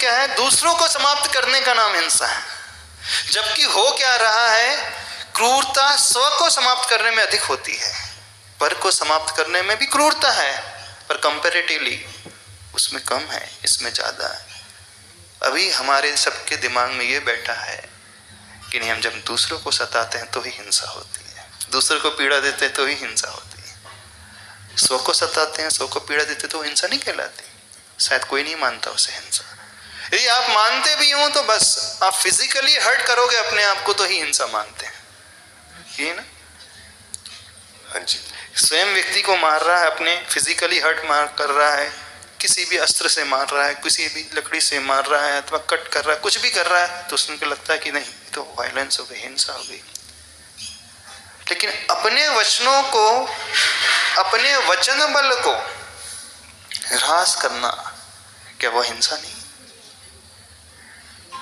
क्या है? दूसरों को समाप्त करने का नाम हिंसा है। जबकि हो क्या रहा है? क्रूरता स्व को समाप्त करने में अधिक होती है, पर को समाप्त करने में भी क्रूरता है, पर कंपैरेटिवली उसमें कम है, इसमें ज्यादा है। अभी हमारे सबके दिमाग में ये बैठा है कि नहीं, हम जब दूसरों को सताते हैं तो ही हिंसा होती है, दूसरों को पीड़ा देते हैं तो ही हिंसा होती है। स्व को सताते हैं, स्व को पीड़ा देते तो हिंसा नहीं कहलाती। शायद कोई नहीं मानता उसे हिंसा। यदि आप मानते भी हो तो बस आप फिजिकली हर्ट करोगे अपने आप को तो ही हिंसा मानते हैं, ये ना? हाँ जी, स्वयं व्यक्ति को मार रहा है, अपने फिजिकली हर्ट कर रहा है, किसी भी अस्त्र से मार रहा है, किसी भी लकड़ी से मार रहा है, अथवा कट कर रहा है, कुछ भी कर रहा है, तो उसको लगता है कि नहीं, तो वायलेंस हो गई, हिंसा हो गई। लेकिन अपने वचनों को, अपने वचन बल को ह्रास करना, क्या वो हिंसा नहीं?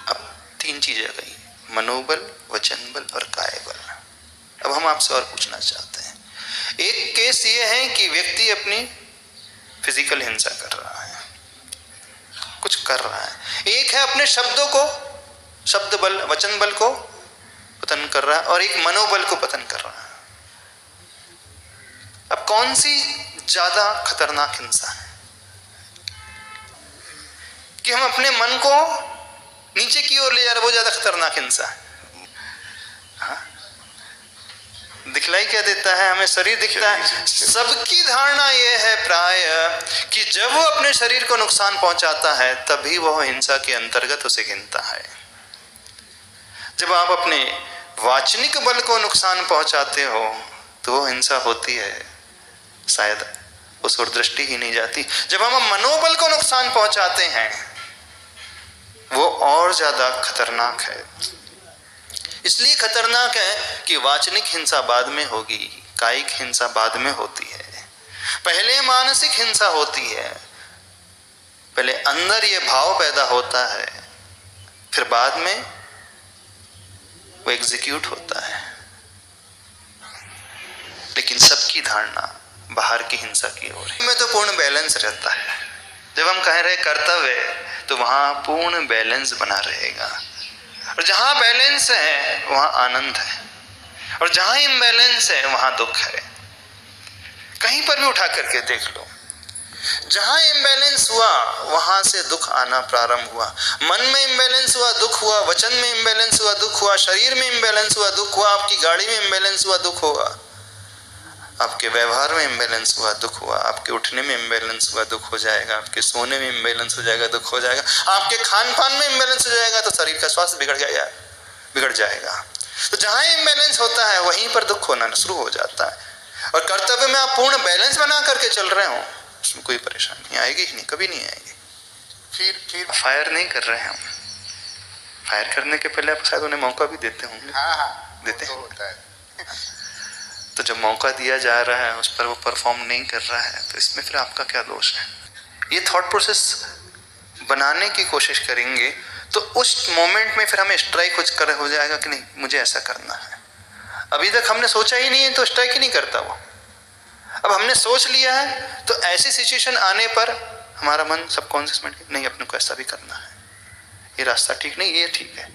अब 3 चीजें आ गई, मनोबल, वचन बल और काय बल। अब हम आपसे और पूछना चाहते हैं, एक केस ये है कि व्यक्ति अपनी फिजिकल हिंसा कर रहा है, कुछ कर रहा है। एक है अपने शब्दों को, शब्द बल, वचन बल को पतन कर रहा है, और एक मनोबल को पतन कर रहा है। अब कौन सी ज्यादा खतरनाक हिंसा है? कि हम अपने मन को नीचे की ओर ले जा रहे, वो ज्यादा खतरनाक हिंसा है। हाँ? दिखलाई क्या देता है हमें? शरीर दिखता है। सबकी धारणा यह है प्राय कि जब वो अपने शरीर को नुकसान पहुंचाता है तभी वह हिंसा के अंतर्गत उसे गिनता है। जब आप अपने वाचनिक बल को नुकसान पहुंचाते हो तो वो हिंसा होती है, शायद उस ओर दृष्टि ही नहीं जाती। जब हम मनोबल को नुकसान पहुंचाते हैं वो और ज्यादा खतरनाक है। इसलिए खतरनाक है कि वाचनिक हिंसा बाद में होगी, कायिक हिंसा बाद में होती है। पहले मानसिक हिंसा होती है, पहले अंदर ये भाव पैदा होता है, फिर बाद में वो एग्जीक्यूट होता है। लेकिन सबकी धारणा बाहर की हिंसा की ओर है। में तो पूर्ण बैलेंस रहता है। जब हम कह रहे कर्तव्य तो वहां पूर्ण बैलेंस बना रहेगा, और जहां बैलेंस है वहां आनंद है, और जहां इम्बैलेंस है वहां दुख है। कहीं पर भी उठा करके देख लो, जहां इम्बैलेंस हुआ वहां से दुख आना प्रारंभ हुआ। मन में इम्बैलेंस हुआ, दुख हुआ। वचन में इम्बैलेंस हुआ, दुख हुआ। शरीर में इम्बैलेंस हुआ, दुख हुआ। आपकी गाड़ी में इम्बैलेंस हुआ, दुख हुआ। आपके व्यवहार में इम्बैलेंस हुआ, दुख हुआ। आपके उठने में इम्बैलेंस हुआ, दुख हो जाएगा। आपके सोने में इम्बैलेंस हो जाएगा, दुख हो जाएगा। आपके खान पान में इम्बैलेंस हो जाएगा तो शरीर का स्वास्थ्य बिगड़ जाएगा। तो जहां इम्बैलेंस होता है वहीं पर दुख होना शुरू हो जाता है। और कर्तव्य में आप पूर्ण बैलेंस बना करके चल रहे हो, उसमें कोई परेशानी आएगी ही नहीं, कभी नहीं आएगी। फिर फायर नहीं कर रहे हैं हम। फायर करने के पहले आप शायद उन्हें मौका भी देते होंगे। हाँ, देते हैं। होता है। तो जब मौका दिया जा रहा है उस पर वो परफॉर्म नहीं कर रहा है तो इसमें फिर आपका क्या दोष है? ये थॉट प्रोसेस बनाने की कोशिश करेंगे तो उस मोमेंट में फिर हमें स्ट्राइक हो जाएगा कि नहीं, मुझे ऐसा करना है। अभी तक हमने सोचा ही नहीं है तो स्ट्राइक ही नहीं करता वो। अब हमने सोच लिया है तो ऐसी सिचुएशन आने पर हमारा मन सबकॉन्शियस माइंड नहीं, अपने को ऐसा भी करना है, ये रास्ता ठीक नहीं, ये ठीक है।